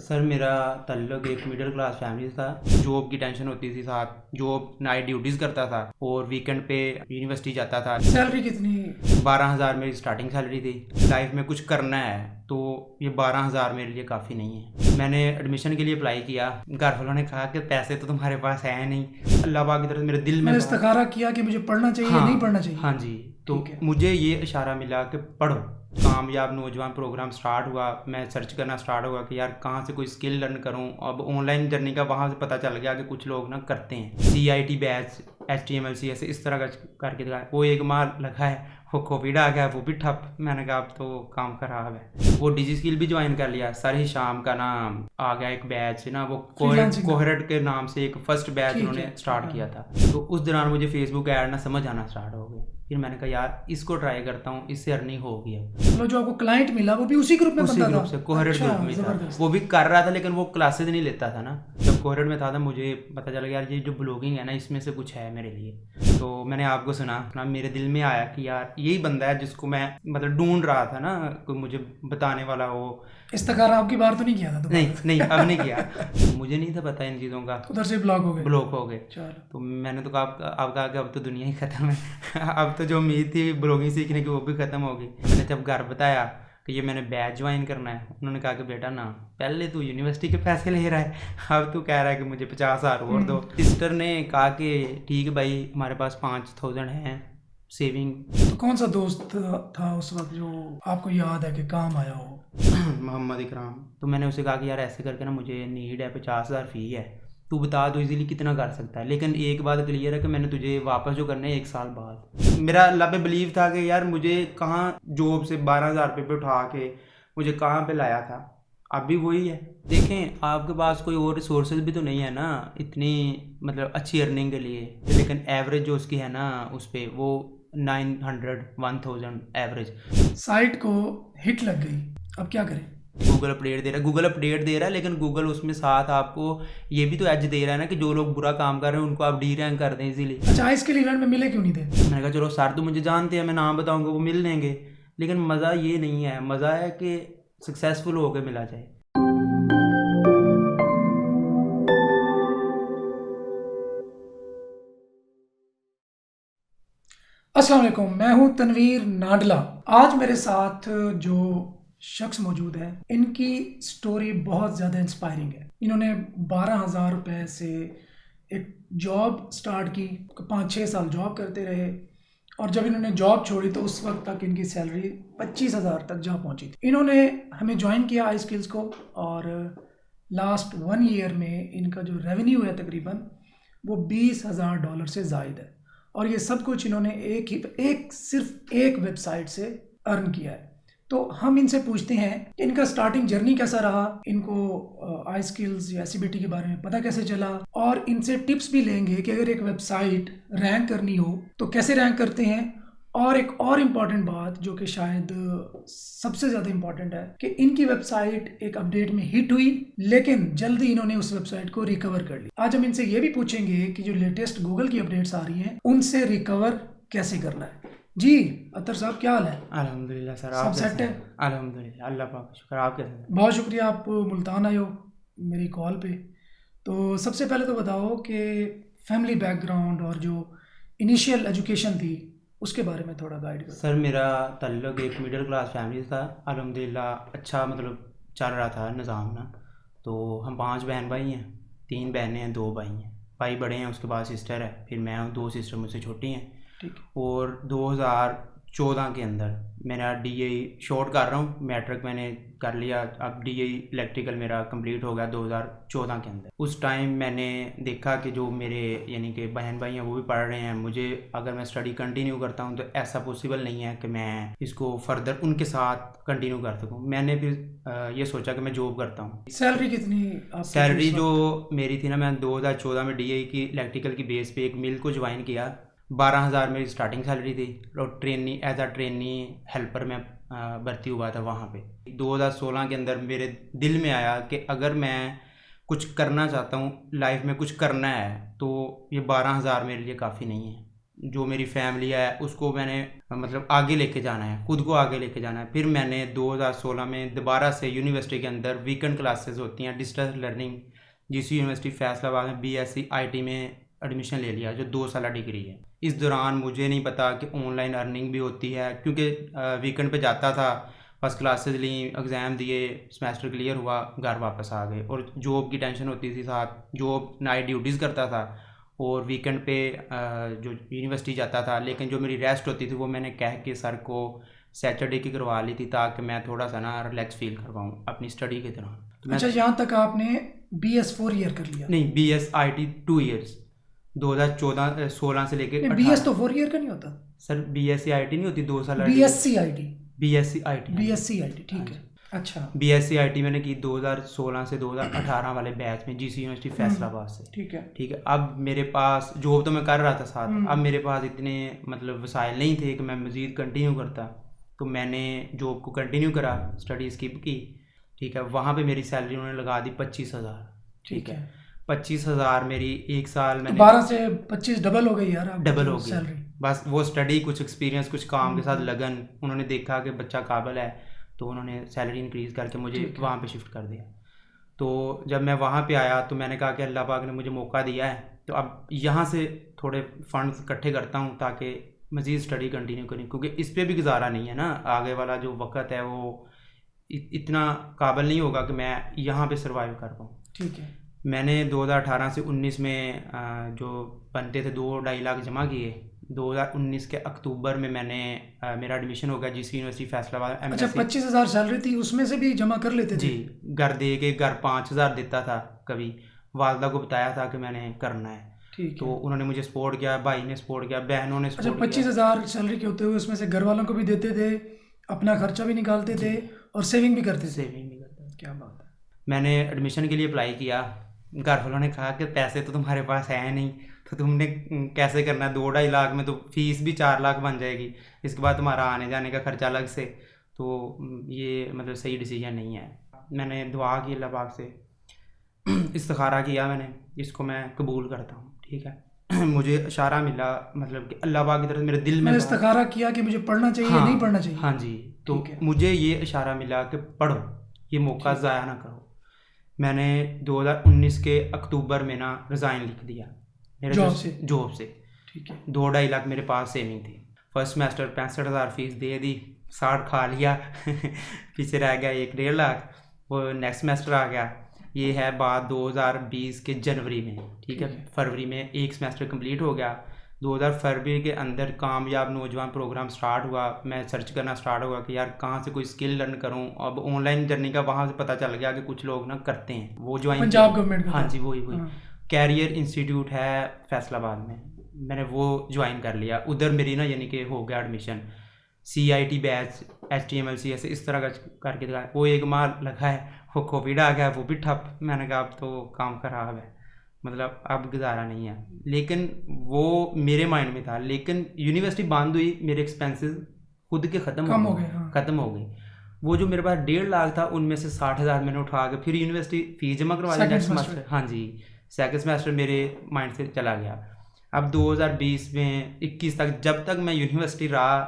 Sir मेरा ताल्लुक एक मिडिल क्लास फैमिली से था। जॉब की टेंशन होती थी, साथ जॉब नाइट ड्यूटीज़ करता था और वीकेंड पे यूनिवर्सिटी जाता था। सैलरी कितनी? 12,000 मेरी स्टार्टिंग सैलरी थी। लाइफ में कुछ करना है तो ये 12,000 मेरे लिए काफ़ी नहीं है। मैंने एडमिशन के लिए अप्लाई किया। घर वालों ने कहा कि पैसे तो तुम्हारे पास है नहीं। अल्लाह पाक की तरफ मेरे दिल में मैंने इस्तिखारा किया कि मुझे पढ़ना चाहिए या नहीं पढ़ना चाहिए। हाँ जी, तो ठीक है। मुझे ये इशारा मिला कि पढ़ो। कामयाब नौजवान प्रोग्राम स्टार्ट हुआ, मैं सर्च करना स्टार्ट हुआ कि यार कहाँ से कोई स्किल लर्न करूँ। अब ऑनलाइन जर्नी का वहाँ से पता चल गया कि कुछ लोग ना करते हैं CIT बैच, HTML CS इस तरह का करके दिखाया। वो एक माह लगा है, वो कोविड आ गया, वो भी ठप। मैंने कहा अब तो काम खराब है। वो डिजी स्किल भी ज्वाइन कर लिया। सर ही शाम का ना आ गया एक बैच ना, वो कोहरट के नाम से एक फर्स्ट बैच उन्होंने स्टार्ट किया था। तो उस दौरान मुझे फेसबुक ऐड ना समझ आना स्टार्ट हो गए। फिर मैंने कहा यार इसको ट्राई करता हूँ, इससे अर्निंग होगी। अब मतलब जो आपको क्लाइंट मिला वो भी उसी ग्रुप में उसी बंदा ग्रुप था? से कोहरट ग्रुप में था। वो भी कर रहा था लेकिन वो क्लासेज नहीं लेता था ना। जब कोहरट में था मुझे पता चला यार ये जो ब्लॉगिंग है ना, इसमें से कुछ है मेरे लिए। तो मैंने आपको सुना ना, मेरे दिल में आया कि यार यही बंदा है जिसको मैं मतलब ढूंढ रहा था ना, कोई मुझे बताने वाला हो। इस्तिखारा आपकी बार तो नहीं किया था? नहीं अब नहीं किया। मुझे नहीं था पता इन चीज़ों का। उधर से ब्लॉक हो गए। चलो तो मैंने तो कहा अब कहा कि अब तो दुनिया ही ख़त्म है। अब तो जो उम्मीद थी ब्लॉगिंग सीखने की वो भी ख़त्म हो गई। मैंने जब घर बताया कि ये मैंने बैच ज्वाइन करना है, उन्होंने कहा कि बेटा ना, पहले तू यूनिवर्सिटी के पैसे ले रहा है, अब तू कह रहा है कि मुझे 50,000 और दो। सिस्टर ने कहा कि ठीक है भाई, हमारे पास 5,000 हैं सेविंग। तो कौन सा दोस्त था उस वक्त जो आपको याद है कि काम आया हो? मोहम्मद इकराम। तो मैंने उसे कहा कि यार ऐसे करके ना मुझे नीड है, 50,000 फ़ी है, तू बता दो इजीली कितना कर सकता है। लेकिन एक बात क्लियर है कि मैंने तुझे वापस जो करने है 1 साल बाद। मेरा अल्लाह पे बिलीव था कि यार मुझे कहाँ जॉब से 12,000 रुपये पे उठा के मुझे कहाँ पे लाया था, अब भी वही है। देखें आपके पास कोई और रिसोर्सेज भी तो नहीं है ना इतनी मतलब अच्छी अर्निंग के लिए। लेकिन एवरेज जो उसकी है ना उस पर वो 900 1000 एवरेज। साइट को हिट लग गई, अब क्या करें? गूगल अपडेट दे रहा है लेकिन गूगल उसमें साथ आपको ये भी तो एज दे रहा है ना कि जो लोग बुरा काम कर रहे हैं उनको आप डी रैंक कर दें इजीली। अच्छा, इसके लिए इवेंट में मिले क्यों नहीं थे? मैंने कहा चलो सर तो मुझे जानते हैं, मैं नाम बताऊंगा वो मिल लेंगे। लेकिन मज़ा ये नहीं है, मज़ा है कि सक्सेसफुल होकर मिला जाए। अस्सलाम वालेकुम, मैं हूं तनवीर नाडला। आज मेरे साथ जो शख्स मौजूद है, इनकी स्टोरी बहुत ज़्यादा इंस्पायरिंग है। इन्होंने 12,000 रुपये से एक जॉब स्टार्ट की, 5-6 साल जॉब करते रहे और जब इन्होंने जॉब छोड़ी तो उस वक्त तक इनकी सैलरी 25,000 तक जा पहुंची थी। इन्होंने हमें ज्वाइन किया आई स्किल्स को और लास्ट 1 ईयर में इनका जो रेवेन्यू है तकरीबन वो $20,000 से ज़ायद है। और ये सब कुछ इन्होंने सिर्फ एक वेबसाइट से अर्न किया है। तो हम इनसे पूछते हैं कि इनका स्टार्टिंग जर्नी कैसा रहा, इनको आई स्किल्स या SCBT के बारे में पता कैसे चला, और इनसे टिप्स भी लेंगे कि अगर एक वेबसाइट रैंक करनी हो तो कैसे रैंक करते हैं। और एक और इम्पॉर्टेंट बात जो कि शायद सबसे ज़्यादा इम्पॉर्टेंट है कि इनकी वेबसाइट एक अपडेट में हिट हुई लेकिन जल्दी इन्होंने उस वेबसाइट को रिकवर कर ली। आज हम इनसे ये भी पूछेंगे कि जो लेटेस्ट गूगल की अपडेट्स आ रही हैं उनसे रिकवर कैसे करना है। जी अतर साहब, क्या हाल है? अल्हम्दुलिल्लाह सर, सब सेट है? अल्हम्दुलिल्लाह, अल्लाह पाक का शुक्र। आप कैसे हैं? बहुत शुक्रिया, आप मुल्तान आए हो मेरी कॉल पे। तो सबसे पहले तो बताओ कि फैमिली बैकग्राउंड और जो इनिशियल एजुकेशन थी उसके बारे में थोड़ा गाइड करो। सर मेरा ताल्लुक एक मिडिल क्लास फैमिली से था। अल्हम्दुलिल्लाह अच्छा मतलब चल रहा था निज़ाम ना। तो हम 5 बहन भाई हैं, 3 बहनें हैं, 2 भाई हैं। भाई बड़े हैं, उसके बाद सिस्टर है, फिर मैं हूँ, 2 सिस्टर मुझसे छोटी हैं। ठीक। और 2014 के अंदर मेरा DA शॉर्ट कर रहा हूँ, मैट्रिक मैंने कर लिया। अब DA इलेक्ट्रिकल मेरा कंप्लीट हो गया 2014 के अंदर। उस टाइम मैंने देखा कि जो मेरे यानी कि बहन भाई हैं वो भी पढ़ रहे हैं। मुझे अगर मैं स्टडी कंटिन्यू करता हूँ तो ऐसा पॉसिबल नहीं है कि मैं इसको फर्दर उनके साथ कंटिन्यू कर सकूँ। मैंने फिर ये सोचा कि मैं जॉब करता हूँ। सैलरी कितनी? सैलरी जो मेरी थी ना, मैं 2014 में DA की इलेक्ट्रिकल की बेस पे एक मिल को ज्वाइन किया। 12,000 मेरी स्टार्टिंग सैलरी थी और एज अ ट्रेनी हेल्पर में भर्ती हुआ था वहाँ पे। 2016 के अंदर मेरे दिल में आया कि अगर मैं कुछ करना चाहता हूँ, लाइफ में कुछ करना है, तो ये 12,000 मेरे लिए काफ़ी नहीं है। जो मेरी फैमिली है उसको मैंने मतलब आगे लेके जाना है, खुद को आगे लेके जाना है। फिर मैंने 2016 में दोबारा से यूनिवर्सिटी के अंदर वीकेंड क्लासेस होती हैं distance learning, GC university Faisalabad में BSc IT में एडमिशन ले लिया, जो 2 साल डिग्री है। इस दौरान मुझे नहीं पता कि ऑनलाइन अर्निंग भी होती है, क्योंकि वीकेंड पे जाता था, फर्स्ट क्लासेस ली, एग्ज़ाम दिए, सेमेस्टर क्लियर हुआ, घर वापस आ गए। और जॉब की टेंशन होती थी, साथ जॉब नाइट ड्यूटीज़ करता था और वीकेंड पे जो यूनिवर्सिटी जाता था। लेकिन जो मेरी रेस्ट होती थी वो मैंने कह के सर को सैटरडे की करवा ली थी, ताकि मैं थोड़ा सा ना रिलैक्स फील कर पाऊँ अपनी स्टडी के दौरान। तो अच्छा, यहाँ तक आपने BS 4 ईयर कर लिया? नहीं, BS IT 2 ईयर्स 2016 से लेके 18। BS तो 4 ईयर का नहीं होता सर? BSc IT नहीं होती, 2 साल। BSc IT। BSc IT। BSc IT, ठीक है। अच्छा, BSc IT मैंने की 2016 से 2018 वाले बैच में जीसी यूनिवर्सिटी फैसलाबाद से। ठीक है। ठीक है। अब मेरे पास जॉब तो मैं कर रहा था साथ, अब मेरे पास इतने मतलब वसाइल नहीं थे कि मैं मज़ीद कंटिन्यू करता, तो मैंने जॉब को कंटिन्यू करा, स्टडी स्किप की। ठीक है। वहाँ पे मेरी सैलरी उन्होंने लगा दी 25,000। ठीक है। 25,000 मेरी एक साल में 12 से 25 डबल हो गई यार, डबल हो गई सैलरी। बस वो स्टडी, कुछ एक्सपीरियंस, कुछ काम के साथ लगन, उन्होंने देखा कि बच्चा काबिल है, तो उन्होंने सैलरी इंक्रीज़ करके मुझे वहाँ पे शिफ्ट कर दिया। तो जब मैं वहाँ पे आया तो मैंने कहा कि अल्लाह पाक ने मुझे मौका दिया है, तो अब यहाँ से थोड़े फंड्स इकट्ठे करता हूँ ताकि मज़ीद स्टडी कंटिन्यू करें, क्योंकि इस पर भी गुजारा नहीं है ना। आगे वाला जो वक्त है वो इतना काबिल नहीं होगा कि मैं यहाँ पे सर्वाइव कर पाऊँ। ठीक है। मैंने 2018 से 19 में जो बनते थे 2-2.5 लाख जमा किए। 2019 के अक्टूबर में मैंने मेरा एडमिशन हो गया जीसी यूनिवर्सिटी फैसलाबाद। अच्छा, 25,000 सैलरी थी, उसमें से भी जमा कर लेते थे? जी, घर दे के, घर 5,000 देता था कभी, वालदा को बताया था कि मैंने करना है, तो उन्होंने मुझे सपोर्ट किया, भाई ने सपोर्ट किया, बहनों ने सपोर्ट किया। 25,000 सैलरी के होते हुए उसमें से घर वालों को भी देते थे, अपना खर्चा भी निकालते थे और सेविंग भी करते थे? सेविंग भी करते थे। क्या बात है। मैंने एडमिशन के लिए अप्लाई किया, घर वालों ने कहा कि पैसे तो तुम्हारे पास है नहीं, तो तुमने कैसे करना है, 2-2.5 लाख में तो फीस भी 4 लाख बन जाएगी, इसके बाद तुम्हारा आने जाने का खर्चा अलग से, तो ये मतलब सही डिसीजन नहीं है। मैंने दुआ की अल्लाह पाक से, इस्तिखारा किया मैंने, इसको मैं कबूल करता हूँ। ठीक है। मुझे इशारा मिला, मतलब कि अल्लाह पाक की तरफ मेरे दिल में इस्तिखारा किया कि मुझे पढ़ना चाहिए, हाँ, नहीं पढ़ना चाहिए। हाँ जी। तो मुझे ये इशारा मिला कि पढ़ो, ये मौका ज़ाया ना करो। मैंने 2019 के अक्टूबर में ना रिज़ाइन लिख दिया मेरे जॉब से। ठीक है। 2-2.5 लाख मेरे पास सेविंग थी। फर्स्ट सेमेस्टर 65,000 फीस दे दी, 60 खा लिया पीछे रह गया 1-1.5 लाख। वो नेक्स्ट सेमेस्टर आ गया, ये है बात 2020 के जनवरी में। ठीक है। फरवरी में एक सेमेस्टर कंप्लीट हो गया। 2000 फरवरी के अंदर कामयाब नौजवान प्रोग्राम स्टार्ट हुआ। मैं सर्च करना स्टार्ट हुआ कि यार कहाँ से कोई स्किल लर्न करूँ। अब ऑनलाइन जर्नी का वहाँ से पता चल गया कि कुछ लोग ना करते हैं, वो ज्वाइन, पंजाब गवर्नमेंट का। हाँ जी, वही कैरियर इंस्टीट्यूट है फैसलाबाद में, मैंने वो ज्वाइन कर लिया। उधर मेरी ना यानी कि हो गया admission, CIT batch, HTML CSS इस तरह का करके दिखाया। वो 1 माह लगा है, वो कोविड आ गया, वो भी ठप। मैंने कहा अब तो काम खराब है, मतलब अब गुजारा नहीं है। लेकिन वो मेरे माइंड में था। लेकिन यूनिवर्सिटी बंद हुई, मेरे एक्सपेंसेस खुद के ख़त्म हो गए। वो जो मेरे पास 1.5 लाख था, उनमें से 60,000 मैंने उठा के फिर यूनिवर्सिटी फीस जमा करवा दी नेक्स्ट सेमेस्टर। हाँ जी, सेकंड सेमेस्टर मेरे माइंड से चला गया। अब 2020 में 21 तक, जब तक मैं यूनिवर्सिटी रहा,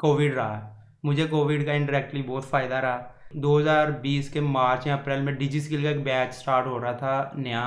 कोविड रहा। मुझे कोविड का इनडायरेक्टली बहुत फ़ायदा रहा। 2020 के मार्च या अप्रैल में डिजी स्किल का एक बैच स्टार्ट हो रहा था नया,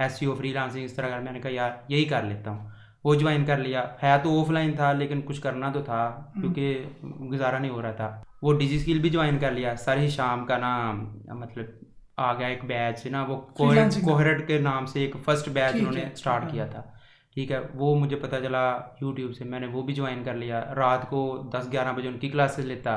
SEO फ्रीलांसिंग इस तरह का। मैंने कहा यार यही कर लेता हूँ, वो ज्वाइन कर लिया। है तो ऑफलाइन था, लेकिन कुछ करना तो था क्योंकि गुजारा नहीं हो रहा था। वो डिजी स्किल भी ज्वाइन कर लिया। सर ही शाम का ना मतलब आ गया एक बैच ना, वो कोहरट के नाम से एक फर्स्ट बैच उन्होंने स्टार्ट किया था। ठीक है। वो मुझे पता चला यूट्यूब से, मैंने वो भी ज्वाइन कर लिया। रात को 10-11 बजे उनकी क्लासेस लेता,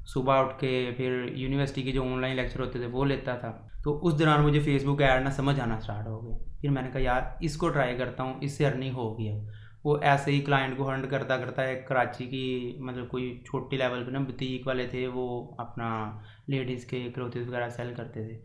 सुबह उठ के फिर यूनिवर्सिटी के जो ऑनलाइन लेक्चर होते थे वो लेता था। तो उस दौरान मुझे फेसबुक ऐड ना समझ आना स्टार्ट हो गए। फिर मैंने कहा यार इसको ट्राई करता हूँ, इससे अर्निंग होगी। अब वो ऐसे ही क्लाइंट को हंड करता करता एक कराची की मतलब कोई छोटी लेवल पे ना बुटीक वाले थे, वो अपना लेडीज़ के क्लोथेस वगैरह सेल करते थे।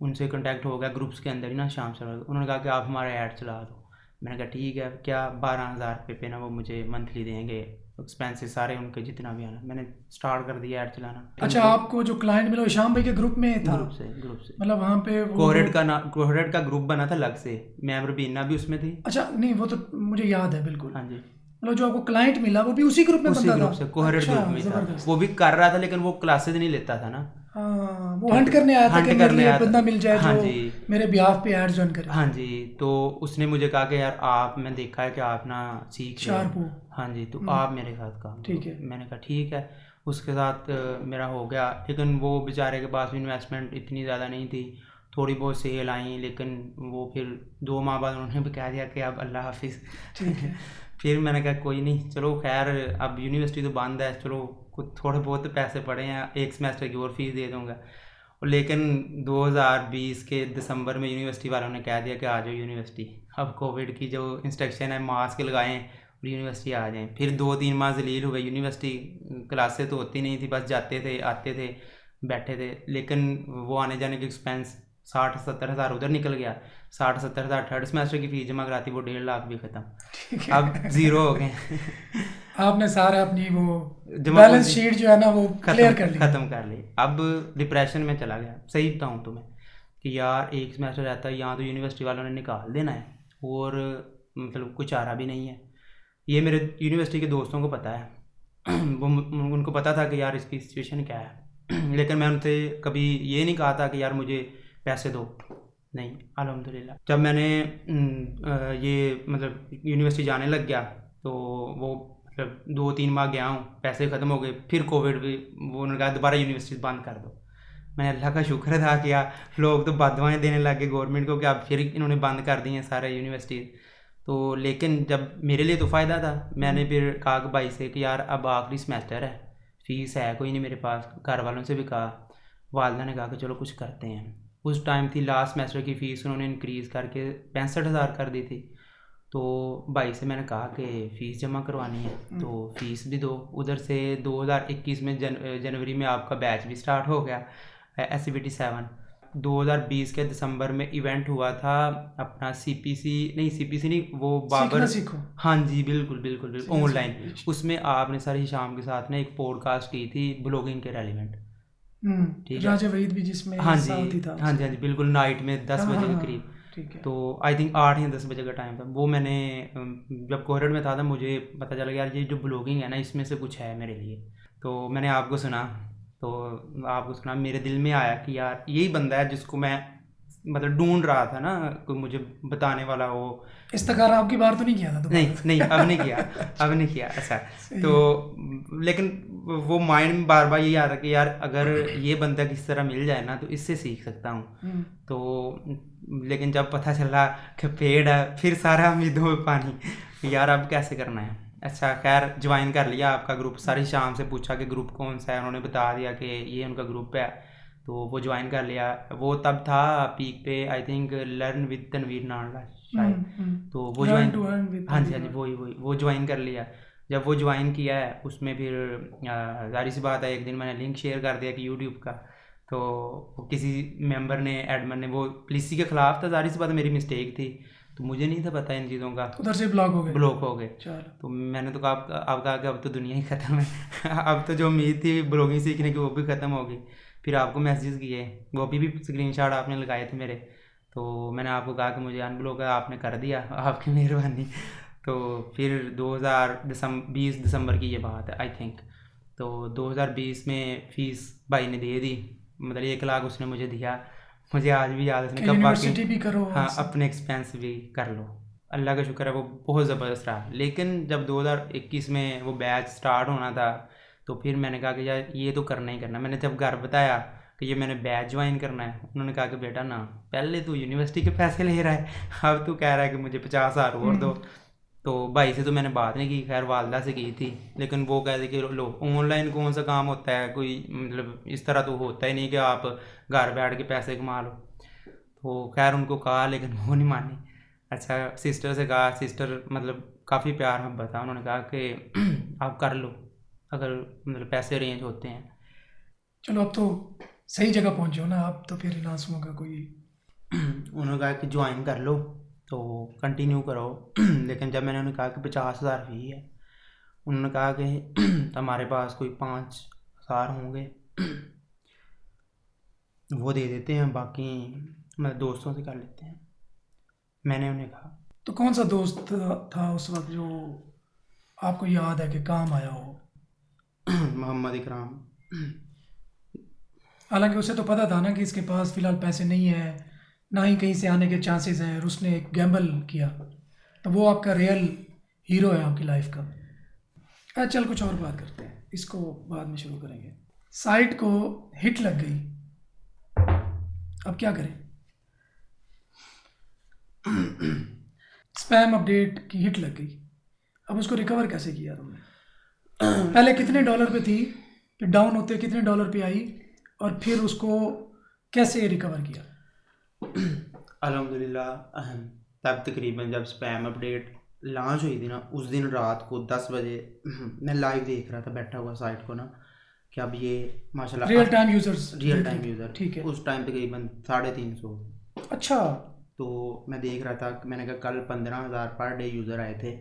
उनसे कांटेक्ट हो गया ग्रुप्स के अंदर ही ना शाम से। उन्होंने कहा कि आप हमारा ऐड चला दो। मैंने कहा ठीक है। क्या 12,000 रुपये पे ना वो मुझे मंथली देंगे, एक्सपेंसेस सारे उनके जितना भी आना। मैंने स्टार्ट कर दिया ऐड चलाना। अच्छा, आपको जो क्लाइंट मिला शाम भाई के ग्रुप में था? ग्रुप से मतलब वहाँ पे कोहरट का ग्रुप बना था अलग से, मैं रबीना भी उसमें थी। अच्छा, नहीं वो तो मुझे याद है बिल्कुल। हाँ जी। मतलब जो आपको क्लाइंट मिला वो भी उसी ग्रुप में उसी बंदा ग्रुप था? से कोहरेट अच्छा, ग्रुप में था। जबरदस्त। वो भी कर रहा था लेकिन वो क्लासेज नहीं लेता था ना। हाँ, वो ठीक हंट है, करने आया था कि हंट मेरे करने लिए आया बंदा था। मिल जाए हाँ जो जी, मेरे बिहाफ पे ऐड ज्वाइन करे। हाँ जी। तो उसने मुझे कहा कि यार आप, मैं देखा है कि आप ना सीख रहे शार्प हो, हो। हाँ जी, तो हम्म, आप मेरे साथ काम ठीक करो। है। मैंने कहा ठीक है। उसके साथ मेरा हो गया, लेकिन वो बेचारे के पास भी इन्वेस्टमेंट इतनी ज़्यादा नहीं थी। थोड़ी बहुत सेल आई, लेकिन वो फिर 2 माह बाद उन्होंने भी कह दिया कि अब अल्लाह हाफिज़। ठीक है। फिर मैंने कहा कोई नहीं, चलो खैर अब यूनिवर्सिटी तो बंद है, चलो कुछ थोड़े बहुत पैसे पड़े हैं, एक सेमेस्टर की और फीस दे दूँगा। और लेकिन 2020 के दिसंबर में यूनिवर्सिटी वालों ने कह दिया कि आ जाओ यूनिवर्सिटी। अब कोविड की जो इंस्ट्रक्शन है, मास्क लगाएं और यूनिवर्सिटी आ जाएं। फिर 2-3 माह जलील हुए यूनिवर्सिटी, क्लासेस तो होती नहीं थी, बस जाते थे, आते थे, बैठे थे। लेकिन वो आने जाने के एक्सपेंस 60-70 हज़ार उधर निकल गया, 60-70 हज़ार थर्ड सेमेस्टर की फ़ीस जमा कराती, वो 1.5 लाख भी ख़त्म। ठीक अब है। ज़ीरो हो गए। आपने सारा अपनी वो जमा बैलेंस पूंजी शीट जो है ना वो क्लियर कर लिया। ख़त्म कर ली। अब डिप्रेशन में चला गया, सही बताऊँ तुम्हें, कि यार एक सेमेस्टर रहता है यहाँ तो यूनिवर्सिटी वालों ने निकाल देना है, और मतलब कुछ चारा भी नहीं है। ये मेरे यूनिवर्सिटी के दोस्तों को पता है। वो उनको पता था कि यार इसकी सिचुएशन क्या है। लेकिन मैं उनसे कभी ये नहीं कहा था कि यार मुझे पैसे दो, नहीं। अल्हम्दुलिल्लाह जब मैंने ये मतलब यूनिवर्सिटी जाने लग गया, तो वो मतलब 2-3 माह गया हूँ, पैसे ख़त्म हो गए, फिर कोविड भी, वो उन्होंने कहा दोबारा यूनिवर्सिटी बंद कर दो। मैंने अल्लाह का शुक्र अदा किया, लोग तो बददुआएं देने लग गए गवर्नमेंट को कि अब फिर इन्होंने बंद कर दी हैं सारे यूनिवर्सिटी। तो लेकिन जब मेरे लिए तो फ़ायदा था, मैंने फिर कहा कि भाई से कि यार अब आखिरी सेमेस्टर है, फ़ीस है कोई नहीं मेरे पास, घर वालों से भी कहा, वालदा ने कहा कि चलो कुछ करते हैं। उस टाइम थी लास्ट सेमेस्टर की फ़ीस उन्होंने इंक्रीज़ करके 65,000 कर दी थी। तो भाई से मैंने कहा कि फ़ीस जमा करवानी है, तो फ़ीस भी दो। उधर से 2021 में जनवरी में आपका बैच भी स्टार्ट हो गया, SCBT 7। 2020 के दिसंबर में इवेंट हुआ था अपना CPC नहीं, वो सीखना बाबर, सीखो। हाँ जी, बिल्कुल बिल्कुल बिल्कुल, सीखना ऑनलाइन। सीखो। उसमें आपने सर हिशाम के साथ ना एक पॉडकास्ट की थी ब्लॉगिंग के रेलिवेंट, ठीक है। राजा वहीद भी जिसमें हाँ जी, साथ ही था हाँ जी, उसके। हाँ जी, बिल्कुल, नाइट में 10 हाँ बजे हाँ के हाँ, करीब। ठीक है। तो आई थिंक 8 या 10 बजे का टाइम था वो। मैंने जब कोहरट में था मुझे पता चला यार ये जो ब्लॉगिंग है ना, इसमें से कुछ है मेरे लिए। तो मैंने आपको सुना, मेरे दिल में आया कि यार यही बंदा है जिसको मैं मतलब ढूंढ रहा था ना, कोई मुझे बताने वाला हो। इस्तखारा आपकी बार तो नहीं किया था नहीं दोबारा? नहीं, अब नहीं किया, अब नहीं किया ऐसा। सही तो है। लेकिन वो माइंड में बार बार यही आ रहा कि यार अगर ये बंदा किस तरह मिल जाए ना तो इससे सीख सकता हूँ। तो लेकिन जब पता चला कि पेड है, फिर सारा उम्मीदों में पानी, यार अब कैसे करना है। अच्छा खैर ज्वाइन कर लिया आपका ग्रुप, सारी शाम से पूछा कि ग्रुप कौन सा है, उन्होंने बता दिया कि ये उनका ग्रुप है। तो वो ज्वाइन कर लिया। वो तब था पीक पे, I think learn with Tanveer Nadla शायद। तो वो learn join, to earn with हाँ जी हाँ जी, वही वही, वो ज्वाइन कर लिया। जब वो ज्वाइन किया है उसमें फिर जाहिर सी बात है, एक दिन मैंने लिंक शेयर कर दिया कि यूट्यूब का, तो वो किसी मेंबर ने, एडमिन ने, वो पॉलिसी के ख़िलाफ़ था, जाहिर सी बात है मेरी मिस्टेक थी, तो मुझे नहीं था पता इन चीज़ों का, उधर से ब्लॉक हो गए। ब्लॉक हो गए। चलो। तो मैंने तो कहा अब कहा कि अब तो दुनिया ही ख़त्म है। अब तो जो उम्मीद थी ब्लॉगिंग सीखने की वो भी ख़त्म हो गई। फिर आपको मैसेज किए, वो भी स्क्रीनशॉट आपने लगाए थे मेरे, तो मैंने आपको कहा कि मुझे अनब्लॉक है, आपने कर दिया, आपकी मेहरबानी। तो फिर 2020 दिसंबर की ये बात है आई थिंक। तो 2020 में फ़ीस भाई ने दे दी, मतलब 1 लाख उसने मुझे दिया। मुझे आज भी याद है उसने कि कब यूनिवर्सिटी भी करो हाँ और सब। अपने एक्सपेंस भी कर लो। अल्लाह का शुक्र है वो बहुत ज़बरदस्त रहा। लेकिन जब 2021 में वो बैच स्टार्ट होना था, तो फिर मैंने कहा कि यार ये तो करना ही करना। मैंने जब घर बताया कि ये मैंने बैच ज्वाइन करना है, उन्होंने कहा कि बेटा ना, पहले तू यूनिवर्सिटी के पैसे ले रहा है, अब तू कह रहा है कि मुझे 50,000 और दो। तो भाई से तो मैंने बात नहीं की, खैर वालदा से की थी, लेकिन वो कहते कि लो ऑनलाइन कौन सा काम होता है, कोई मतलब इस तरह तो होता ही नहीं कि आप घर बैठ के पैसे कमा लो। तो खैर उनको कहा लेकिन वो नहीं मानी। अच्छा सिस्टर से कहा, सिस्टर मतलब काफ़ी प्यार मोहब्बत था, उन्होंने कहा कि आप कर लो अगर मतलब पैसे अरेंज होते हैं। चलो अब तो सही जगह पहुंचे हो ना आप, तो फिर इन आंसुओं का कोई। उन्होंने कहा कि ज्वाइन कर लो तो कंटिन्यू करो। लेकिन जब मैंने उन्हें कहा कि 50,000 फ़ी है, उन्होंने कहा कि हमारे पास कोई 5,000 होंगे वो दे देते हैं, बाकी मतलब दोस्तों से कर लेते हैं। मैंने उन्हें कहा तो कौन सा दोस्त था उस वक्त जो आपको याद है कि काम आया हो? मोहम्मद इकराम। हालांकि उसे तो पता था ना कि इसके पास फ़िलहाल पैसे नहीं है, ना ही कहीं से आने के चांसेस हैं, और उसने एक गैम्बल किया, तो वो आपका रियल हीरो है आपकी लाइफ का। चल कुछ और बात करते हैं, इसको बाद में शुरू करेंगे। साइट को हिट लग गई, अब क्या करें? स्पैम अपडेट की हिट लग गई, अब उसको रिकवर कैसे किया तुमने? पहले कितने डॉलर पे थी, फिर डाउन होते कितने डॉलर पे आई, और फिर उसको कैसे रिकवर किया? अल्हम्दुलिल्लाह तब तकरीबन जब स्पैम अपडेट लॉन्च हुई थी ना, उस दिन रात को 10 बजे मैं लाइव देख रहा था बैठा हुआ साइट को ना, कि अब ये माशाल्लाह real time users, real time user, ठीक है। उस टाइम तकरीबन 350। अच्छा, तो मैं देख रहा था कि मैंने कहा कल 15,000 पर डे यूज़र आए थे,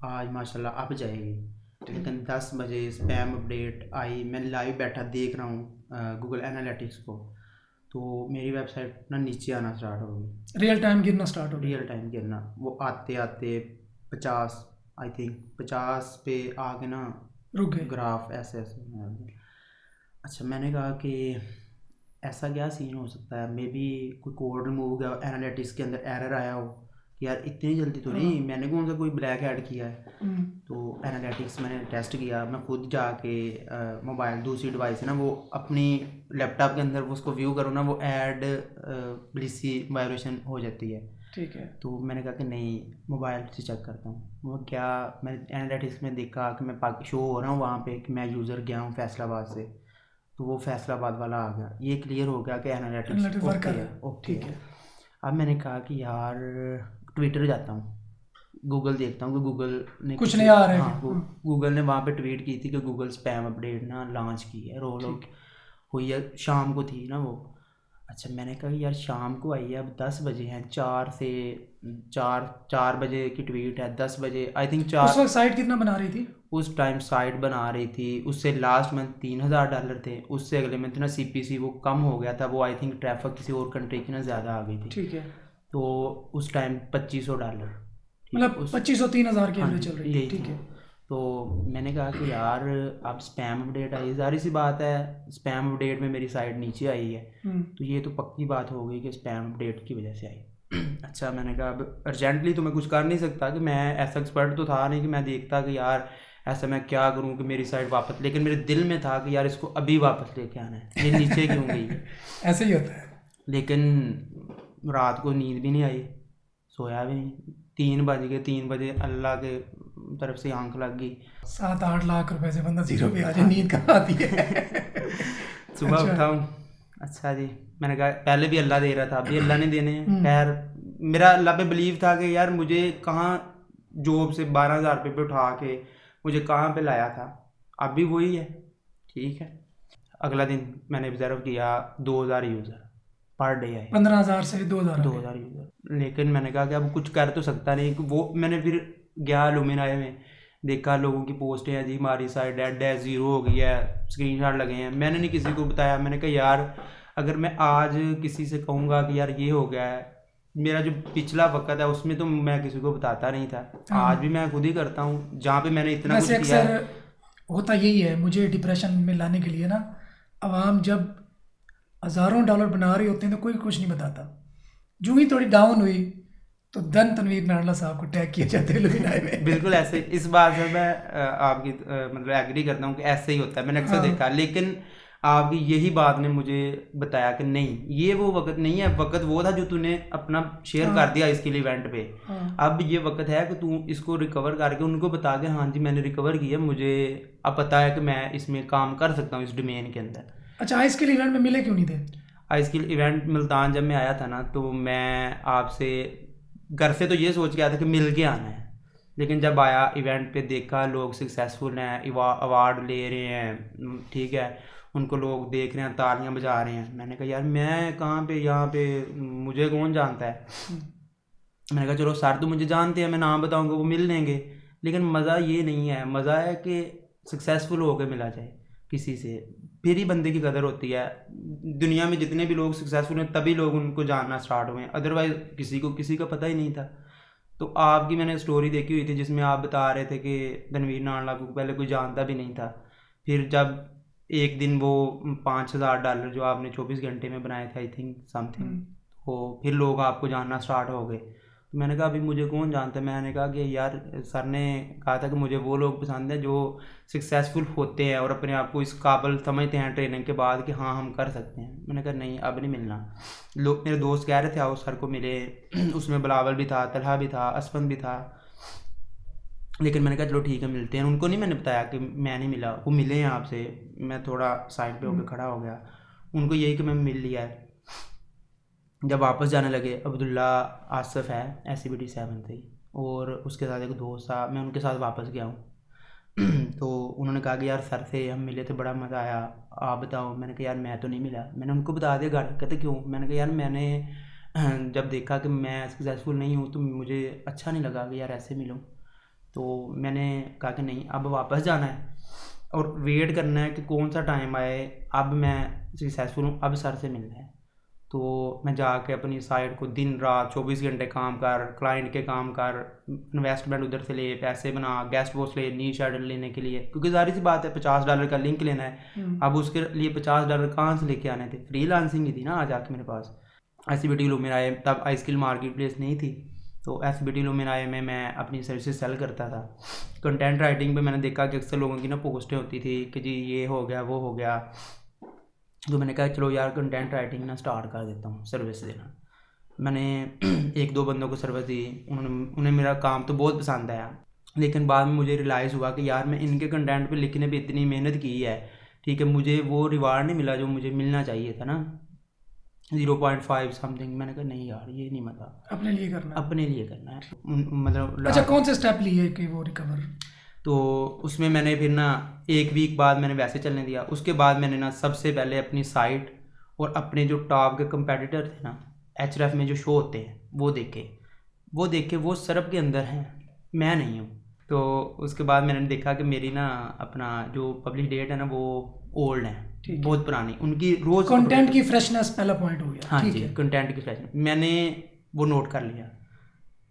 आज माशाल्लाह अब जाएगी। लेकिन 10 बजे स्पैम अपडेट आई, मैं लाइव बैठा देख रहा हूँ गूगल एनालिटिक्स को, तो मेरी वेबसाइट ना नीचे आना स्टार्ट हो गई, रियल टाइम गिरना स्टार्ट हो गया। रियल टाइम गिरना। वो आते आते 50, आई थिंक 50 पे आके ना रुक गए। ग्राफ ऐसे ऐसे होने लगे। अच्छा, मैंने कहा कि ऐसा क्या सीन हो सकता है, मे बी कोई कोड रिमूव हो गया, एनालिटिक्स के अंदर एरर आया हो कि यार इतनी जल्दी तो नहीं, मैंने कौन सा कोई ब्लैक ऐड किया है। तो एनालिटिक्स मैंने टेस्ट किया, मैं खुद जाके मोबाइल दूसरी डिवाइस है ना, वो अपनी लैपटॉप के अंदर वो उसको व्यू करो ना, वो ऐड ग्लिसी वाइब्रेशन हो जाती है, ठीक है। तो मैंने कहा कि नहीं, मोबाइल से चेक करता हूँ। वो क्या, मैंने एनालिटिक्स में देखा कि मैं शो हो रहा हूँ वहाँ पे कि मैं यूज़र गया हूँ फैसलाबाद से, तो वो फैसलाबाद वाला आ गया, ये क्लियर हो गया कि एनालिटिक्स वर्क कर ओके रहा है, है, ओके ठीक है। अब मैंने कहा कि यार ट्विटर जाता हूँ, गूगल देखता हूँ कि गूगल ने कुछ नहीं आ रहा है हाँ, कि- गूगल ने वहाँ पे ट्वीट की थी कि गूगल स्पैम अपडेट ना लॉन्च की है, रोल आउट हुई है, शाम को थी ना वो। अच्छा, मैंने कहा यार शाम को आई है, अब 10 बजे हैं, 4 बजे की ट्वीट है, 10 बजे आई थिंक उस 4। वक्त साइट कितना बना रही थी? उस टाइम साइट बना रही थी, उससे लास्ट मंथ $3,000 थे, उससे अगले मंथ ना सीपीसी वो कम हो गया था, वो आई थिंक ट्रैफिक किसी और कंट्री की ना ज़्यादा आ गई थी, ठीक है। तो उस टाइम $2,500, मतलब 2500-3000 की हाँ एवरेज चल रही यही थी, ठीक थी। है। तो मैंने कहा कि यार अब स्पैम अपडेट आई, ज़ाहिर सी बात है स्पैम अपडेट में मेरी साइट नीचे आई है, तो ये तो पक्की बात हो गई कि स्पैम अपडेट की वजह से आई। अच्छा, मैंने कहा अब अर्जेंटली तो मैं कुछ कर नहीं सकता, कि मैं ऐसा एक्सपर्ट तो था नहीं कि मैं देखता कि यार ऐसा मैं क्या करूं कि मेरी साइट वापस, लेकिन मेरे दिल में था कि यार इसको अभी वापस लेके आना है, ये नीचे क्यों गई है। ऐसे ही होता है। लेकिन रात को नींद भी नहीं आई, सोया भी नहीं, 3 बज गए, 3 बजे अल्लाह के तरफ से आंख लग गई। 7-8 लाख रुपए से बंदा जीरो पे आ जाए, नींद कहाँ आती है? सुबह उठा हूँ, अच्छा जी, मैंने कहा पहले भी अल्लाह दे रहा था, अभी अल्लाह ने देने हैं, खैर मेरा अल्लाह पे बिलीव था कि यार मुझे कहाँ जॉब से 12,000 रुपये पे उठा के मुझे कहाँ पे लाया था, अब भी वही है, ठीक है। अगला दिन मैंने ऑब्जर्व किया 2,000 यूज़र पर डे आए, 15,000 से 2,000 2,000 यूज़र। लेकिन मैंने कहा कि अब कुछ कर तो सकता नहीं, वो मैंने फिर गया लुमिनाई में, देखा लोगों की पोस्टें हैं जी हमारी साइट डेड है, ज़ीरो हो गई है, स्क्रीनशॉट लगे हैं। मैंने नहीं किसी को बताया, मैंने कहा यार अगर मैं आज किसी से कहूँगा कि यार ये हो गया है, मेरा जो पिछला वक्त है उसमें तो मैं किसी को बताता नहीं था, आज भी मैं खुद ही करता हूँ, जहाँ पे मैंने इतना कुछ वैसे किया है। अक्सर होता यही है, मुझे डिप्रेशन में लाने के लिए ना, आवाम जब हज़ारों डॉलर बना रही होती हैं तो कोई कुछ नहीं बताता, जो ही थोड़ी डाउन हुई तो धन तनवीर नाडला साहब को टैग किया जाते हैं लुमिनाई में। बिल्कुल ऐसे, इस बात से मैं आपकी मतलब एग्री करता हूँ कि ऐसे ही होता है, मैंने अक्सर देखा। लेकिन आपकी यही बात ने मुझे बताया कि नहीं, ये वो वक्त नहीं है, वक्त वो था जो तूने अपना शेयर कर दिया इसके लिए इवेंट पे, अब ये वक्त है कि तू इसको रिकवर करके उनको बता के हाँ जी मैंने रिकवर किया, मुझे अब पता है कि मैं इसमें काम कर सकता हूँ इस डोमेन के अंदर। अच्छा, हाई स्किल इवेंट में मिले क्यों नहीं थे? हाई स्किल इवेंट मुल्तान जब मैं आया था ना, तो मैं आपसे घर से तो ये सोच के आया था कि मिल के आना है, लेकिन जब आया इवेंट पे देखा लोग सक्सेसफुल हैं, अवार्ड ले रहे हैं, ठीक है, उनको लोग देख रहे हैं, तालियां बजा रहे हैं, मैंने कहा यार मैं कहाँ पे, यहाँ पे मुझे कौन जानता है। मैंने कहा चलो सर तो मुझे जानते हैं, मैं नाम बताऊंगा वो मिल लेंगे, लेकिन मज़ा ये नहीं है, मज़ा है कि सक्सेसफुल होकर मिला जाए किसी से, फिर ही बंदे की कदर होती है। दुनिया में जितने भी लोग सक्सेसफुल हैं तभी लोग उनको जानना स्टार्ट हुए हैं, अदरवाइज किसी का पता ही नहीं था। तो आपकी मैंने स्टोरी देखी हुई थी जिसमें आप बता रहे थे कि तनवीर नाडला को पहले कोई जानता भी नहीं था, फिर जब एक दिन वो $5,000 जो आपने 24 घंटे में बनाए थे आई थिंक समथिंग, तो फिर लोग आपको जानना स्टार्ट हो गए। तो मैंने कहा अभी मुझे कौन जानता है, मैंने कहा कि यार सर ने कहा था कि मुझे वो लोग पसंद है जो सक्सेसफुल होते हैं और अपने आप को इस काबिल समझते हैं ट्रेनिंग के बाद कि हाँ हम कर सकते हैं। मैंने कहा नहीं अब नहीं मिलना। लोग मेरे दोस्त कह रहे थे आओ सर को मिले, उसमें बिलावल भी था, तलहा भी था, असफन भी था, लेकिन मैंने कहा चलो ठीक है मिलते हैं। उनको नहीं मैंने बताया कि मैं नहीं मिला, वो मिले हैं आपसे, मैं थोड़ा साइड पे होकर खड़ा हो गया, उनको यही कि मैं मिल लिया है। जब वापस जाने लगे, अब्दुल्ला आसफ है SCBD 7 से, और उसके साथ एक दोस्त था, मैं उनके साथ वापस गया हूँ। तो उन्होंने कहा कि यार सर से हम मिले थे, बड़ा मज़ा आया, आप बताओ। मैंने कहा यार मैं तो नहीं मिला। मैंने उनको बता दिया घर। कहते क्यों? मैंने कहा यार मैंने जब देखा कि मैं सक्सेसफुल नहीं हूँ तो मुझे अच्छा नहीं लगा कि यार ऐसे मिलूँ। तो मैंने कहा कि नहीं अब वापस जाना है और वेट करना है कि कौन सा टाइम आए, अब मैं सक्सेसफुल हूँ, अब सर से मिलना है। तो मैं जाके अपनी साइट को दिन रात 24 घंटे काम कर, क्लाइंट के काम कर, इन्वेस्टमेंट उधर से ले, पैसे बना, गेस्ट पोस्ट ले, नीश ऑर्डर लेने के लिए, क्योंकि जारी सी बात है $50 का लिंक लेना है। अब उसके लिए $50 कहाँ से लेके आने थे? फ्रीलांसिंग ही थी ना आज आके मेरे पास। SCBD लुमिनाई तब आई स्किल मार्केट प्लेस नहीं थी, तो SCBD लुमिनाई में मैं अपनी सर्विसेज सेल करता था। कंटेंट राइटिंग पे मैंने देखा कि अक्सर लोगों की ना पोस्टें होती थी कि जी ये हो गया वो हो गया, तो मैंने कहा चलो यार कंटेंट राइटिंग ना स्टार्ट कर देता हूँ, सर्विस देना। मैंने 1-2 बंदों को सर्विस दी, उन्हें मेरा काम तो बहुत पसंद आया, लेकिन बाद में मुझे रियलाइज़ हुआ कि यार मैं इनके कंटेंट पे लिखने पे इतनी मेहनत की है, ठीक है, मुझे वो रिवार्ड नहीं मिला जो मुझे मिलना चाहिए था ना, 0.5 समथिंग। मैंने कहा नहीं यार ये नहीं मजा, अपने लिए करना है। मतलब अच्छा, कौन से स्टेप लिए कि वो रिकवर? तो उसमें मैंने फिर ना 1 वीक बाद मैंने वैसे चलने दिया। उसके बाद मैंने ना सबसे पहले अपनी साइट और अपने जो टॉप के कंपेटिटर थे ना HRF में जो शो होते हैं वो देखे वो सरब के अंदर हैं, मैं नहीं हूँ। तो उसके बाद मैंने देखा कि मेरी ना अपना जो पब्लिश डेट है ना वो ओल्ड है, बहुत पुरानी, उनकी रोज़ कंटेंट की फ्रेशनेस पहला पॉइंट हो गया। हाँ जी, कंटेंट की फ्रेशनेस मैंने वो नोट कर लिया।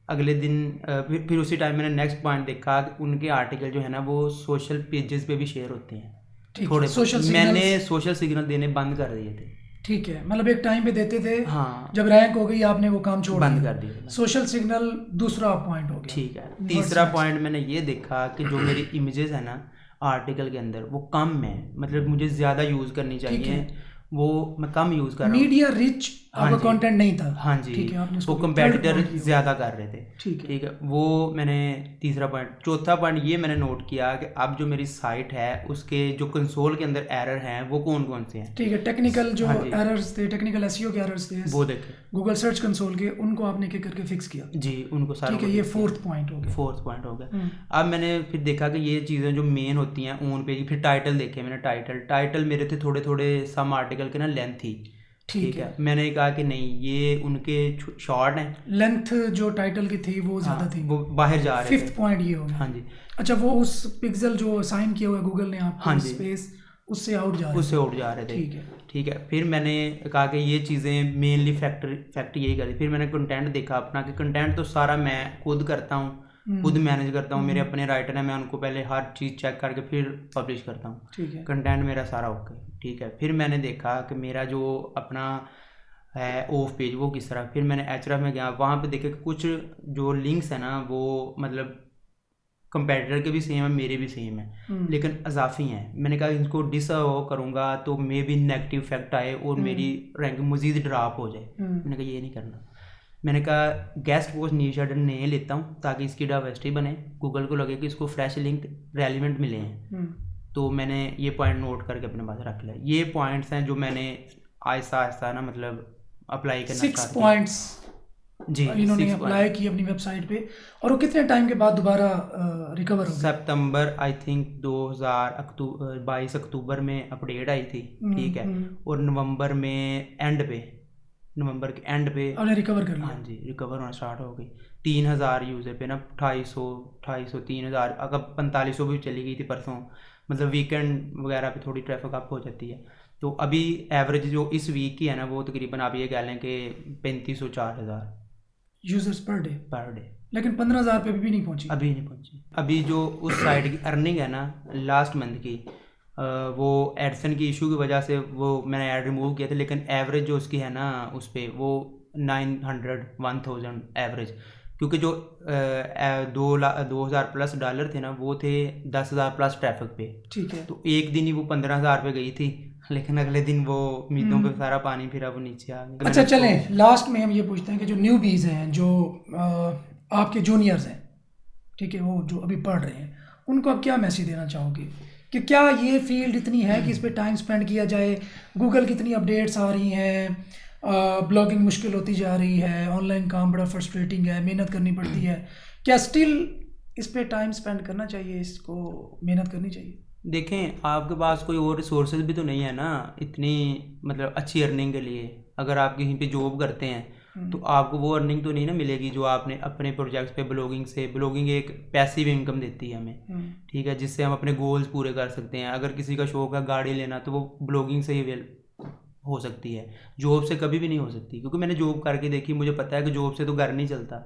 अगले दिन फिर उसी टाइम मैंने नेक्स्ट पॉइंट देखा कि उनके आर्टिकल जो है ना वो सोशल पेजेस पे भी शेयर होते हैं थोड़े, मैंने सोशल सिग्नल देने बंद कर दिए थे। ठीक है, मतलब एक टाइम पे देते थे, हाँ, जब रैंक हो गई आपने वो काम छोड़ बंद कर दिया। सोशल सिग्नल दूसरा पॉइंट हो गया। ठीक है, तीसरा पॉइंट मैंने ये देखा कि जो मेरी इमेजेस है ना आर्टिकल के अंदर वो कम है, मतलब मुझे ज़्यादा यूज़ करनी चाहिए, वो मैं कम यूज़ कर रहा हूँ। मीडिया रिच आपका कंटेंट नहीं था। हाँ जी, ठीक है, आपने वो कंपेटिटर ज़्यादा कर रहे थे। ठीक है, वो मैंने तीसरा पॉइंट। चौथा पॉइंट ये मैंने नोट किया कि अब जो मेरी साइट है उसके जो कंसोल के अंदर एरर हैं वो कौन कौन से हैं। ठीक है, टेक्निकल जो एरर्स थे, टेक्निकल SEO के एरर्स थे, वो देखे गूगल सर्च कंसोल के, उनको आपने क्या करके फिक्स किया? जी, उनको सारा। ठीक है, ये फोर्थ पॉइंट हो गया। अब मैंने फिर देखा कि ये चीज़ें जो मेन होती हैं ऑन पेज, फिर टाइटल देखे मैंने। टाइटल मेरे थे थोड़े सम आर्टिकल के ना लेंथ थी। ठीक है, मैंने कहा कि नहीं ये उनके शॉर्ट हैं, लेंथ जो टाइटल की थी वो ज़्यादा थी, वो बाहर जा रहे थे। 5th पॉइंट ये हो गया। हाँ जी। अच्छा, वो उस पिक्सल जो साइन किया हुआ है गूगल ने आपको, हाँ जी, स्पेस उससे आउट जा रहे थे। ठीक है, फिर मैंने कहा कि ये चीज़ें मेनली फैक्ट यही करी। फिर मैंने कंटेंट देखा अपना कि कंटेंट तो सारा मैं खुद करता हूँ, खुद मैनेज करता हूँ, मेरे अपने राइटर हैं, मैं उनको पहले हर चीज़ चेक करके फिर पब्लिश करता हूँ। ठीक है, कंटेंट मेरा सारा ओके। ठीक है, फिर मैंने देखा कि मेरा जो अपना है ऑफ पेज वो किस तरह। फिर मैंने HRF में गया, वहाँ पे देखा कि कुछ जो लिंक्स है ना वो मतलब कंपेटिटर के भी सेम है, मेरे भी सेम है, लेकिन अजाफी हैं। मैंने कहा इनको डिसअलाउ करूँगा तो मे भी नेगेटिव इफेक्ट आए और मेरी रैंकिंग मज़ीद ड्रॉप हो जाए। मैंने कहा ये नहीं करना। मैंने कहा गेस्ट पोस्ट नीश ऑर्डर नहीं लेता हूँ ताकि इसकी डाइवर्सिटी बने, गूगल को लगे कि इसको फ्रेश लिंक रेलिवेंट मिले हैं। तो मैंने ये पॉइंट नोट करके अपने पास रख लिया। ये पॉइंट्स हैं जो मैंने आहिस्ता आहिस्ता ना मतलब अप्लाई करना। 6 पॉइंट्स जी इन्होंने अप्लाई की अपनी वेबसाइट पे, और वो कितने टाइम के बाद दोबारा रिकवर हो गया? सितंबर आई थिंक 2022 अक्टूबर में अपडेट आई थी। ठीक है, और नवंबर के एंड पे आपने रिकवर कर लिया? हाँ जी, रिकवर होना स्टार्ट हो गई। 3000 यूज़र पे ना 250 3000 अगर 4500 भी चली गई थी परसों, मतलब वीकेंड वगैरह पे थोड़ी ट्रैफिक अप हो जाती है। तो अभी एवरेज जो इस वीक की है ना वो तकरीबन आप ये कह लें कि 3500 4000 यूजर्स पर डे। लेकिन 15,000 पे भी नहीं पहुंची। अभी नहीं पहुंची। अभी जो उस साइड की अर्निंग है ना लास्ट मंथ की, वो एडसन की इशू की वजह से वो मैंने ऐड रिमूव किया था, लेकिन एवरेज जो उसकी है ना उस पर वो 900-1000 एवरेज, क्योंकि जो 2,000 प्लस डॉलर थे ना वो थे 10,000 प्लस ट्रैफिक पे। ठीक है। तो एक दिन ही वो 15,000 पे गई थी, लेकिन अगले दिन वो उम्मीदों पे सारा पानी फिरा, वो नीचे आ गई। अच्छा चलें, लास्ट में हम ये पूछते हैं कि जो न्यू बीज हैं, जो आपके जूनियर्स हैं, ठीक है, वो जो अभी पढ़ रहे हैं, उनको आप क्या मैसेज देना चाहोगे कि क्या ये फील्ड इतनी है कि इस पर टाइम स्पेंड किया जाए? गूगल की इतनी अपडेट्स आ रही हैं, ब्लॉगिंग मुश्किल होती जा रही है, ऑनलाइन काम बड़ा फ्रस्ट्रेटिंग है, मेहनत करनी पड़ती है, क्या स्टिल इस पे टाइम स्पेंड करना चाहिए, इसको मेहनत करनी चाहिए? देखें, आपके पास कोई और रिसोर्सेज भी तो नहीं है ना इतनी, मतलब अच्छी अर्निंग के लिए। अगर आप कहीं पे जॉब करते हैं तो आपको वो अर्निंग तो नहीं ना मिलेगी जो आपने अपने प्रोजेक्ट्स पे ब्लॉगिंग से। ब्लॉगिंग एक पैसिव इनकम देती है हमें, ठीक है, जिससे हम अपने गोल्स पूरे कर सकते हैं। अगर किसी का शौक है गाड़ी लेना तो वो ब्लॉगिंग से ही हो सकती है, जॉब से कभी भी नहीं हो सकती, क्योंकि मैंने जॉब करके देखी, मुझे पता है कि जॉब से तो घर नहीं चलता।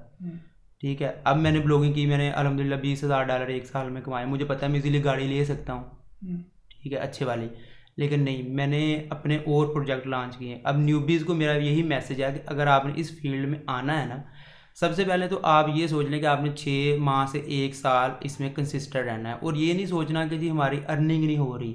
ठीक है, अब मैंने ब्लॉगिंग की, मैंने अल्हम्दुलिल्लाह $20,000 एक साल में कमाए, मुझे पता है मैं इजीली गाड़ी ले सकता हूँ, ठीक है, अच्छे वाली। लेकिन नहीं, मैंने अपने और प्रोजेक्ट लॉन्च किए। अब न्यूबीज़ को मेरा यही मैसेज है कि अगर आपने इस फील्ड में आना है ना, सबसे पहले तो आप ये सोच लें कि आपने 6 माह से 1 साल इसमें कंसिस्टेंट रहना है, और ये नहीं सोचना कि जी हमारी अर्निंग नहीं हो रही।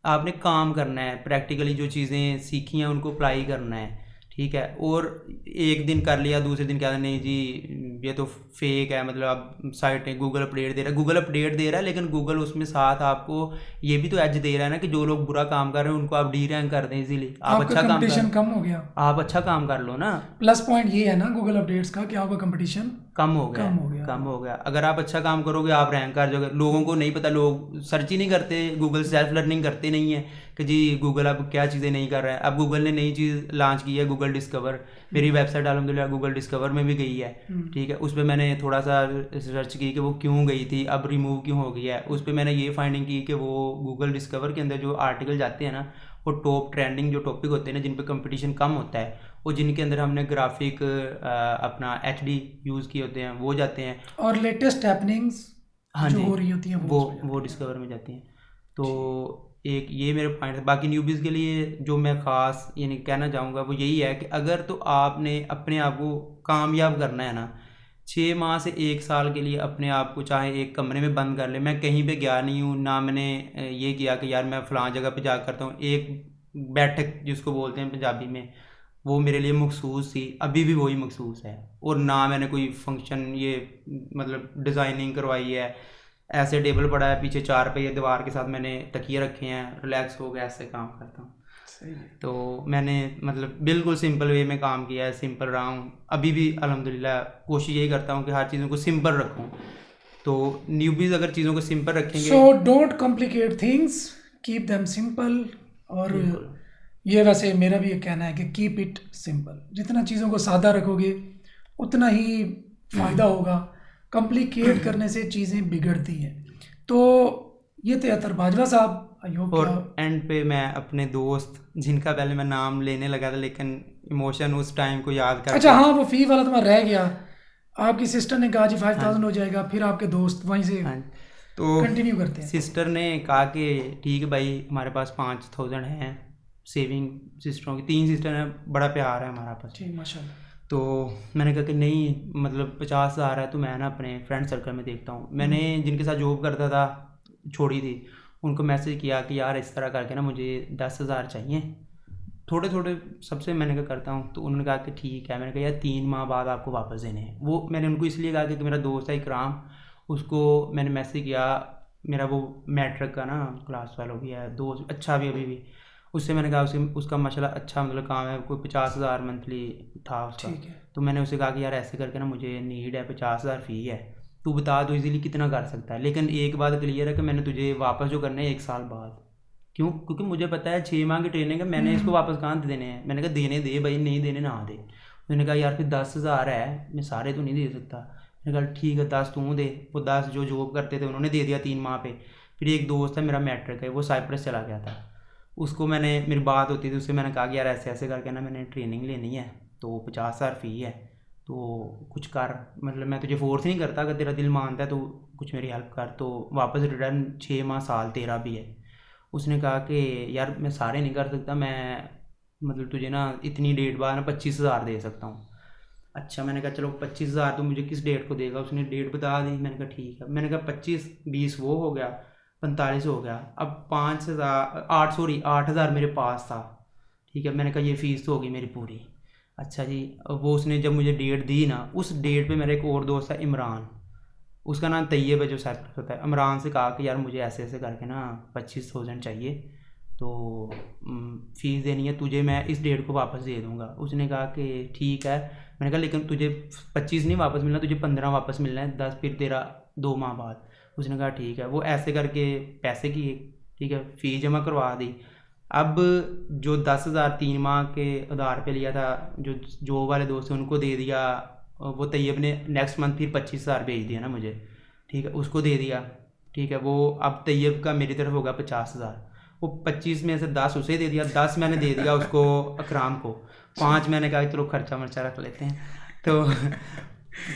आपने काम करना है, प्रैक्टिकली जो चीज़ें सीखी हैं उनको अप्लाई करना है, ठीक है। और एक दिन कर लिया, दूसरे दिन कहना नहीं जी ये तो फेक है, मतलब आप साइट है गूगल अपडेट दे रहा है, गूगल अपडेट दे रहा है, लेकिन गूगल उसमें साथ आपको ये भी तो एज दे रहा है ना कि जो लोग बुरा काम कर रहे हैं उनको आप डी रैंक कर दें इजीली। आप अच्छा काम कंपटीशन कम हो गया, आप अच्छा काम कर लो ना। प्लस पॉइंट ये है ना गूगल अपडेट्स का कि आपका कंपटीशन कम हो गया। अगर आप अच्छा काम करोगे आप रैंक कर जाओगे। लोगों को नहीं पता, लोग सर्च ही नहीं करते, गूगल सेल्फ लर्निंग करते नहीं है कि जी गूगल अब क्या चीज़ें नहीं कर रहा है। अब गूगल ने नई चीज़ लॉन्च की है, गूगल डिस्कवर। मेरी वेबसाइट अल्हम्दुलिल्लाह गूगल डिस्कवर में भी गई है, ठीक है। उस पर मैंने थोड़ा सा रिसर्च की कि वो क्यों गई थी, अब रिमूव क्यों हो गई है। उस पर मैंने ये फाइंडिंग की कि वो गूगल डिस्कवर के अंदर जो आर्टिकल जाते हैं ना, वो टॉप ट्रेंडिंग जो टॉपिक होते हैं ना जिन पे कंपटीशन कम होता है, और जिनके अंदर हमने ग्राफिक अपना HD यूज़ किए होते हैं वो जाते हैं, और लेटेस्ट हैपनिंग्स जो हो रही होती हैं वो डिस्कवर में जाती हैं। तो एक ये मेरे पॉइंट है। बाकी न्यूबीज़ के लिए जो मैं ख़ास यानी कहना चाहूँगा वो यही है कि अगर तो आपने अपने आप को कामयाब करना है ना, 6 माह से 1 साल के लिए अपने आप को चाहे एक कमरे में बंद कर ले। मैं कहीं पे गया नहीं हूँ ना, मैंने ये किया कि यार मैं फ़लाँ जगह पे जा करता हूँ। एक बैठक जिसको बोलते हैं पंजाबी में, वो मेरे लिए मखसूस थी, अभी भी वही मखसूस है। और ना मैंने कोई फंक्शन ये मतलब डिज़ाइनिंग करवाई है, ऐसे टेबल पड़ा है पीछे 4 पे, ये दीवार के साथ मैंने तकिए रखे हैं, रिलैक्स हो गया, ऐसे काम करता हूँ। तो मैंने मतलब बिल्कुल सिंपल वे में काम किया है, सिंपल रहा हूँ अभी भी अल्हम्दुलिल्लाह। कोशिश यही करता हूँ कि हर चीज़ों को सिंपल रखूँ। तो न्यूबीज़ अगर चीज़ों को सिंपल रखेंगे, so don't complicate things, keep them simple. और ये वैसे मेरा भी ये कहना है कि कीप इट सिंपल। जितना चीज़ों को सादा रखोगे उतना ही फ़ायदा होगा। कॉम्प्लिकेट करने से चीज़ें बिगड़ती हैं। तो ये थे अतर बाजवा साहब। और एंड पे मैं अपने दोस्त जिनका पहले मैं नाम लेने लगा था लेकिन इमोशन उस टाइम को याद कर, अच्छा हाँ, वो फ़ी वाला तो मैं रह गया। आपकी सिस्टर ने कहा जी 5,000 हो जाएगा, फिर आपके दोस्त वहीं से तो कंटिन्यू करते हैं। सिस्टर ने कहा कि ठीक है भाई, हमारे पास 5,000 हैं सेविंग। सिस्टरों की 3 सिस्टर हैं, बड़ा प्यार है हमारा आपस में, माशाल्लाह। तो मैंने कहा कि नहीं मतलब 50,000 है तो मैं ना अपने फ्रेंड सर्कल में देखता हूँ। मैंने जिनके साथ जॉब करता था छोड़ी थी, उनको मैसेज किया कि यार इस तरह करके ना मुझे 10,000 चाहिए थोड़े थोड़े सबसे। मैंने कहा करता हूँ, तो उन्होंने कहा कि ठीक है। मैंने कहा यार 3 माह बाद आपको वापस देने हैं। वो मैंने उनको इसलिए कहा कि मेरा दोस्त है इकराम, उसको मैंने मैसेज किया, मेरा वो मैट्रिक का ना क्लास वाला भी है दोस्त, अच्छा भी अभी भी। उससे मैंने कहा उसका माशाल्लाह अच्छा मतलब काम है, कोई 50,000 मंथली था उसका। तो मैंने उसे कहा कि यार ऐसे करके ना मुझे नीड है, 50,000 फ़ी है, तू बता दो इजीली कितना कर सकता है। लेकिन एक बात क्लियर है कि मैंने तुझे वापस जो करने हैं 1 साल बाद। क्यों? क्योंकि मुझे पता है 6 माह की ट्रेनिंग है, मैंने इसको वापस कहाँ देने हैं। मैंने कहा देने दे भाई, नहीं देने ना दे। उन्होंने कहा यार फिर 10,000 है, मैं सारे तो नहीं दे सकता। मैंने कहा ठीक है 10 तू दे। वो 10 जो जॉब करते थे उन्होंने दे दिया 3 माह पे। फिर एक दोस्त है मेरा मैट्रिक है, वो साइप्रस चला गया था, उसको मैंने मेरी बात होती थी उससे, मैंने कहा कि यार ऐसे ऐसे करके ना मैंने ट्रेनिंग लेनी है तो 50,000 फ़ी है, तो कुछ कर, मतलब मैं तुझे फोर्स नहीं करता, अगर तेरा दिल मानता है तो कुछ मेरी हेल्प कर। तो वापस रिटर्न 6 माह साल तेरा भी है। उसने कहा कि यार मैं सारे नहीं कर सकता, मैं मतलब तुझे ना इतनी डेट बाद ना 25,000 दे सकता हूँ। अच्छा, मैंने कहा चलो 25,000 तो मुझे किस डेट को देगा? उसने डेट बता दी। मैंने कहा ठीक है। मैंने कहा 25-20 वो हो गया, 45 हो गया। अब 8,000 मेरे पास था। ठीक है, मैंने कहा ये फ़ीस तो होगी मेरी पूरी। अच्छा जी, अब वो उसने जब मुझे डेट दी ना, उस डेट पे मेरा एक और दोस्त है इमरान, उसका नाम तैयब है जो सेलेक्ट होता है। इमरान से कहा कि यार मुझे ऐसे ऐसे करके ना 25,000 चाहिए, तो फ़ीस देनी है तुझे, मैं इस डेट को वापस दे दूँगा। उसने कहा कि ठीक है। मैंने कहा लेकिन तुझे 25 नहीं वापस मिलना, तुझे 15 वापस मिलना है, 10 फिर तेरा 2 माह बाद। उसने कहा ठीक है। वो ऐसे करके पैसे किए, ठीक है, फ़ीस जमा करवा दी। अब जो 10,000 3 माह के आधार पे लिया था, जो जॉब वाले दोस्त हैं उनको दे दिया। वो तैयब ने नेक्स्ट मंथ फिर 25,000 भेज दिया ना मुझे, ठीक है, उसको दे दिया। ठीक है, वो अब तैयब का मेरी तरफ होगा 50,000। वो 25 में से 10 उसे दे दिया, 10 मैंने दे दिया उसको अकराम को, 5 मैंने कहा चलो खर्चा मर्चा रख लेते हैं। तो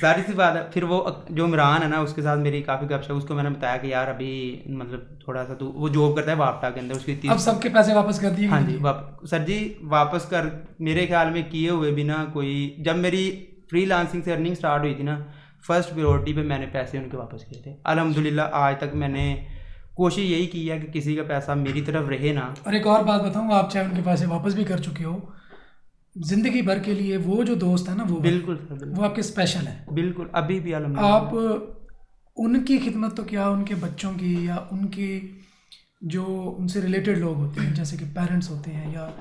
सारी सी बात है। फिर वो जो इमरान है ना, उसके साथ मेरी काफ़ी गपशप, उसको मैंने बताया कि यार अभी मतलब थोड़ा सा, तू वो जॉब करता है वापटा के अंदर, उसकी अब सबके पैसे वापस कर दिए? हाँ जी, सर जी वापस कर, मेरे ख्याल में किए हुए भी ना कोई, जब मेरी फ्रीलांसिंग से अर्निंग स्टार्ट हुई थी ना, फर्स्ट प्रायोरिटी पे मैंने पैसे उनके वापस किए थे। अल्हम्दुलिल्लाह आज तक मैंने कोशिश यही की है कि किसी का पैसा मेरी तरफ रहे ना। और एक और बात बताऊँ, आप चाहे उनके पैसे वापस भी कर चुके हो, जिंदगी भर के लिए वो जो दोस्त है ना, वो बिल्कुल सर, बिल्कुल वो आपके स्पेशल है। बिल्कुल, अभी भी अल्हम्दुलिल्लाह। आप उनकी खिदमत तो क्या, उनके बच्चों की या उनकी जो उनसे रिलेटेड लोग होते हैं, जैसे कि पेरेंट्स होते हैं या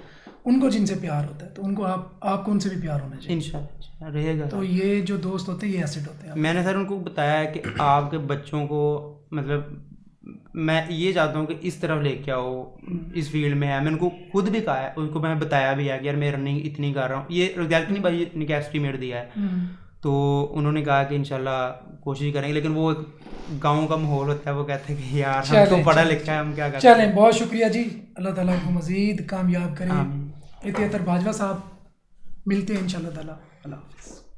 उनको जिनसे प्यार होता है, तो उनको आपको उनसे भी प्यार होना चाहिए। इंशाल्लाह रहेगा। तो ये जो दोस्त होते हैं ये एसेट होते हैं। मैंने सर उनको बताया है कि आपके बच्चों को, मतलब मैं ये चाहता हूँ कि इस तरफ लेके आओ, इस फील्ड में है। मैंने उनको खुद भी कहा है, उनको मैं बताया भी है कि यार मैं रनिंग इतनी कर रहा हूँ, ये रिजल्ट नहीं भाई, इतनी का एस्टीमेट दिया है। तो उन्होंने कहा कि इंशाल्लाह कोशिश करेंगे, लेकिन वो गांव का माहौल होता है, वो कहते हैं कि यार हम तो पढ़ा लिखा है, हम क्या करते हैं। चलें, बहुत शुक्रिया जी, अल्लाह ताला को मज़ीद कामयाब करें। इतियातर बाजवा साहब, मिलते हैं इंशाल्लाह ताला। अल्लाह हाफ़िज़।